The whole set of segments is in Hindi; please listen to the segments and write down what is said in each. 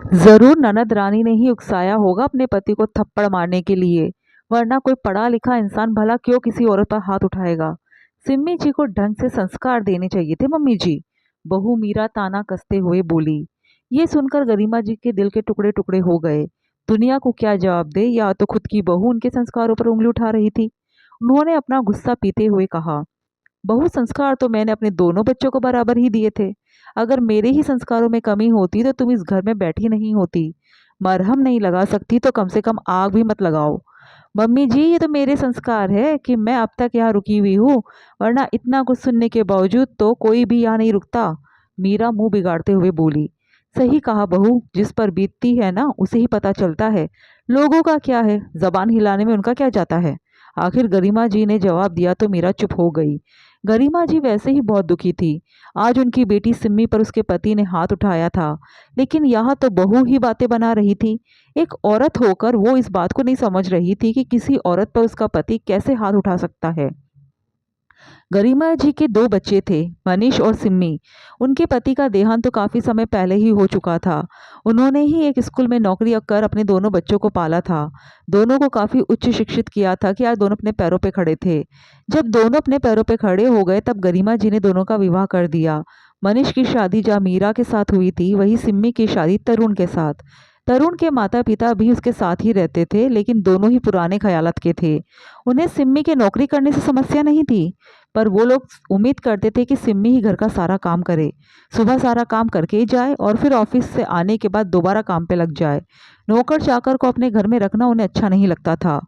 जरूर ननद रानी ने ही उकसाया होगा अपने पति को थप्पड़ मारने के लिए, वरना कोई पढ़ा लिखा इंसान भला क्यों किसी औरत पर हाथ उठाएगा। सिम्मी जी को ढंग से संस्कार देने चाहिए थे मम्मी जी। बहू मीरा ताना कसते हुए बोली। ये सुनकर गरिमा जी के दिल के टुकड़े टुकड़े हो गए। दुनिया को क्या जवाब दे, या तो खुद की बहू उनके संस्कारों पर उंगली उठा रही थी। उन्होंने अपना गुस्सा पीते हुए कहा, बहु संस्कार तो मैंने अपने दोनों बच्चों को बराबर ही दिए थे। अगर मेरे ही संस्कारों में कमी होती तो तुम इस घर में बैठी नहीं होती। मरहम नहीं लगा सकती तो कम से कम आग भी मत लगाओ। मम्मी जी, ये तो मेरे संस्कार है कि मैं अब तक यहाँ रुकी हुई हूँ, वरना इतना कुछ सुनने के बावजूद तो कोई भी यहाँ नहीं रुकता। मीरा मुंह बिगाड़ते हुए बोली। सही कहा बहू, जिस पर बीतती है ना उसे ही पता चलता है। लोगों का क्या है, जबान हिलाने में उनका क्या जाता है। आखिर गरिमा जी ने जवाब दिया तो मीरा चुप हो गई। गरिमा जी वैसे ही बहुत दुखी थी। आज उनकी बेटी सिम्मी पर उसके पति ने हाथ उठाया था, लेकिन यहाँ तो बहू ही बातें बना रही थी। एक औरत होकर वो इस बात को नहीं समझ रही थी कि किसी औरत पर उसका पति कैसे हाथ उठा सकता है। गरिमा जी के दो बच्चे थे, मनीष और सिम्मी। उनके पति का देहांत तो काफी समय पहले ही हो चुका था। उन्होंने ही एक स्कूल में नौकरी कर अपने दोनों बच्चों को पाला था। दोनों को काफी उच्च शिक्षित किया था कि आज दोनों अपने पैरों पे खड़े थे। जब दोनों अपने पैरों पे खड़े हो गए तब गरिमा जी ने दोनों का विवाह कर दिया। मनीष की शादी जहाँ मीरा के साथ हुई थी, वही सिम्मी की शादी तरुण के साथ। तरुण के माता पिता भी उसके साथ ही रहते थे, लेकिन दोनों ही पुराने ख्यालात के थे। उन्हें सिम्मी के नौकरी करने से समस्या नहीं थी, पर वो लोग उम्मीद करते थे कि सिम्मी ही घर का सारा काम करे। सुबह सारा काम करके ही जाए और फिर ऑफिस से आने के बाद दोबारा काम पे लग जाए। नौकर चाकर को अपने घर में रखना उन्हें अच्छा नहीं लगता था।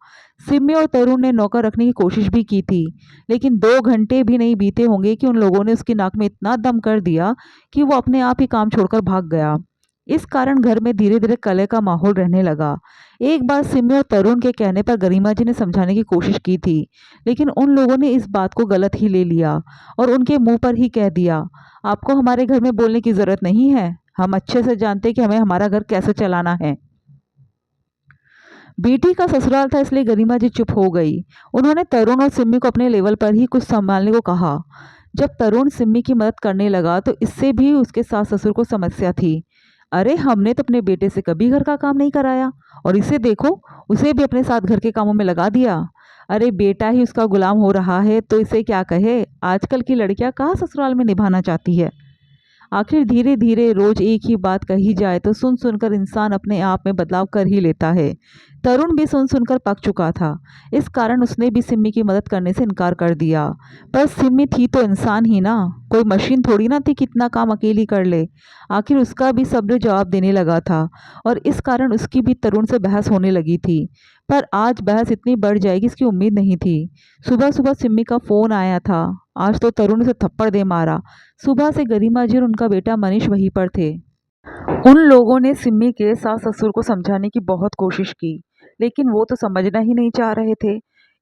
सिम्मी और तरुण ने नौकर रखने की कोशिश भी की थी, लेकिन 2 घंटे भी नहीं बीते होंगे कि उन लोगों ने उसकी नाक में इतना दम कर दिया कि वो अपने आप ही काम छोड़कर भाग गया। इस कारण घर में धीरे धीरे कलह का माहौल रहने लगा। एक बार सिम्मी और तरुण के कहने पर गरिमा जी ने समझाने की कोशिश की थी, लेकिन उन लोगों ने इस बात को गलत ही ले लिया और उनके मुंह पर ही कह दिया, आपको हमारे घर में बोलने की जरूरत नहीं है। हम अच्छे से जानते हैं कि हमें हमारा घर कैसे चलाना है। बेटी का ससुराल था, इसलिए गरिमा जी चुप हो गई। उन्होंने तरुण और सिम्मी को अपने लेवल पर ही कुछ संभालने को कहा। जब तरुण सिम्मी की मदद करने लगा तो इससे भी उसके सास ससुर को समस्या थी। अरे, हमने तो अपने बेटे से कभी घर का काम नहीं कराया, और इसे देखो, उसे भी अपने साथ घर के कामों में लगा दिया। अरे, बेटा ही उसका गुलाम हो रहा है तो इसे क्या कहे। आजकल की लड़कियां कहाँ ससुराल में निभाना चाहती है। आखिर धीरे धीरे रोज एक ही बात कही जाए तो सुन सुनकर इंसान अपने आप में बदलाव कर ही लेता है। तरुण भी सुन सुनकर पक चुका था। इस कारण उसने भी सिम्मी की मदद करने से इनकार कर दिया। पर सिम्मी थी तो इंसान ही ना, कोई मशीन थोड़ी ना थी कितना काम अकेली कर ले। आखिर उसका भी सब्र जवाब देने लगा था, और इस कारण उसकी भी तरुण से बहस होने लगी थी। पर आज बहस इतनी बढ़ जाएगी इसकी उम्मीद नहीं थी। सुबह सुबह सिम्मी का फोन आया था। आज तो तरुण उसे थप्पड़ दे मारा। सुबह से गरिमा जी और उनका बेटा मनीष वहीं पर थे। उन लोगों ने सिम्मी के सास ससुर को समझाने की बहुत कोशिश की, लेकिन वो तो समझना ही नहीं चाह रहे थे।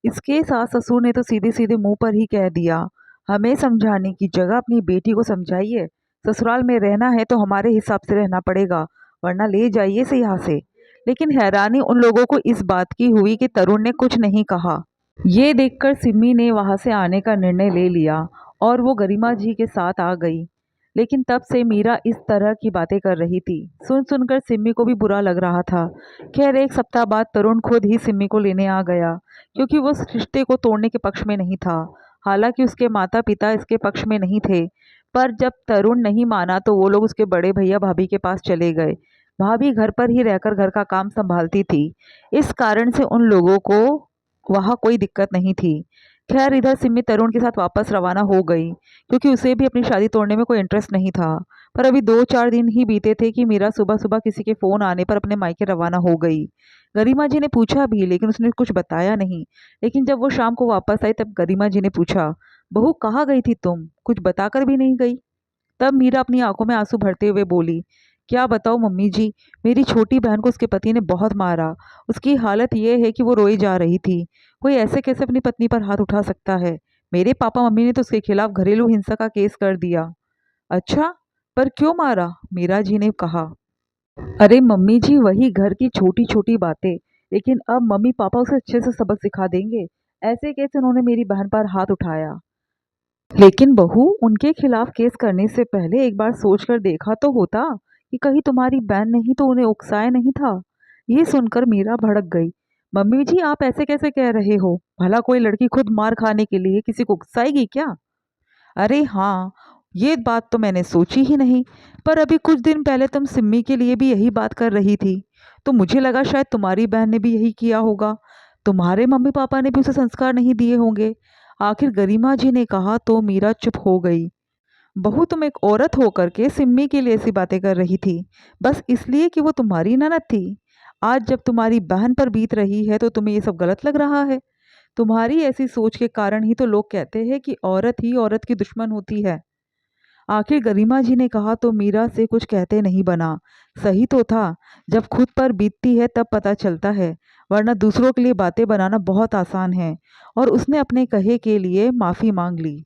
इसके सास ससुर ने तो सीधे सीधे मुंह पर ही कह दिया, हमें समझाने की जगह अपनी बेटी को समझाइए। ससुराल में रहना है तो हमारे हिसाब से रहना पड़ेगा, वरना ले जाइए से यहाँ से। लेकिन हैरानी उन लोगों को इस बात की हुई कि तरुण ने कुछ नहीं कहा। ये देखकर सिम्मी ने वहां से आने का निर्णय ले लिया और वो गरिमा जी के साथ आ गई। लेकिन तब से मीरा इस तरह की बातें कर रही थी। सुन सुनकर सिम्मी को भी बुरा लग रहा था। खैर, एक सप्ताह बाद तरुण खुद ही सिम्मी को लेने आ गया, क्योंकि वो उस रिश्ते को तोड़ने के पक्ष में नहीं था। हालांकि उसके माता पिता इसके पक्ष में नहीं थे, पर जब तरुण नहीं माना तो वो लोग उसके बड़े भैया भाभी के पास चले गए। भाभी घर पर ही रहकर घर का काम संभालती थी, इस कारण से उन लोगों को वहाँ कोई दिक्कत नहीं थी। खैर, इधर सिम्मी तरुण के साथ वापस रवाना हो गई, क्योंकि उसे भी अपनी शादी तोड़ने में कोई इंटरेस्ट नहीं था। पर अभी 2-4 दिन ही बीते थे कि मीरा सुबह सुबह किसी के फोन आने पर अपने मायके रवाना हो गई। गरिमा जी ने पूछा भी, लेकिन उसने कुछ बताया नहीं। लेकिन जब वो शाम को वापस आई तब गरिमा जी ने पूछा, बहू कहाँ गई थी तुम, कुछ बताकर भी नहीं गई। तब मीरा अपनी आंखों में आंसू भरते हुए बोली, क्या बताओ मम्मी जी, मेरी छोटी बहन को उसके पति ने बहुत मारा। उसकी हालत यह है कि वो रोई जा रही थी। कोई ऐसे कैसे अपनी पत्नी पर हाथ उठा सकता है। मेरे पापा मम्मी ने तो उसके खिलाफ घरेलू हिंसा का केस कर दिया। अच्छा, पर क्यों मारा, मीरा जी ने कहा। अरे मम्मी जी, वही घर की छोटी छोटी बातें। लेकिन अब मम्मी पापा उसे अच्छे से सबक सिखा देंगे। ऐसे कैसे उन्होंने मेरी बहन पर हाथ उठाया। लेकिन बहू, उनके खिलाफ केस करने से पहले एक बार सोच कर देखा तो होता कि कहीं तुम्हारी बहन ने ही तो उन्हें उकसाया नहीं था। ये सुनकर मीरा भड़क गई। मम्मी जी, आप ऐसे कैसे कह रहे हो? भला कोई लड़की खुद मार खाने के लिए किसी को उकसाएगी क्या? अरे हाँ, ये बात तो मैंने सोची ही नहीं। पर अभी कुछ दिन पहले तुम सिम्मी के लिए भी यही बात कर रही थी, तो मुझे लगा शायद तुम्हारी बहन ने भी यही किया होगा। तुम्हारे मम्मी पापा ने भी उसे संस्कार नहीं दिए होंगे। आखिर गरिमा जी ने कहा तो मीरा चुप हो गई। बहू, तुम एक औरत होकर के सिम्मी के लिए ऐसी बातें कर रही थी, बस इसलिए कि वो तुम्हारी ननद थी। आज जब तुम्हारी बहन पर बीत रही है तो तुम्हें ये सब गलत लग रहा है। तुम्हारी ऐसी सोच के कारण ही तो लोग कहते हैं कि औरत ही औरत की दुश्मन होती है। आखिर गरिमा जी ने कहा तो मीरा से कुछ कहते नहीं बना। सही तो था, जब खुद पर बीतती है तब पता चलता है, वरना दूसरों के लिए बातें बनाना बहुत आसान है। और उसने अपने कहे के लिए माफी मांग ली।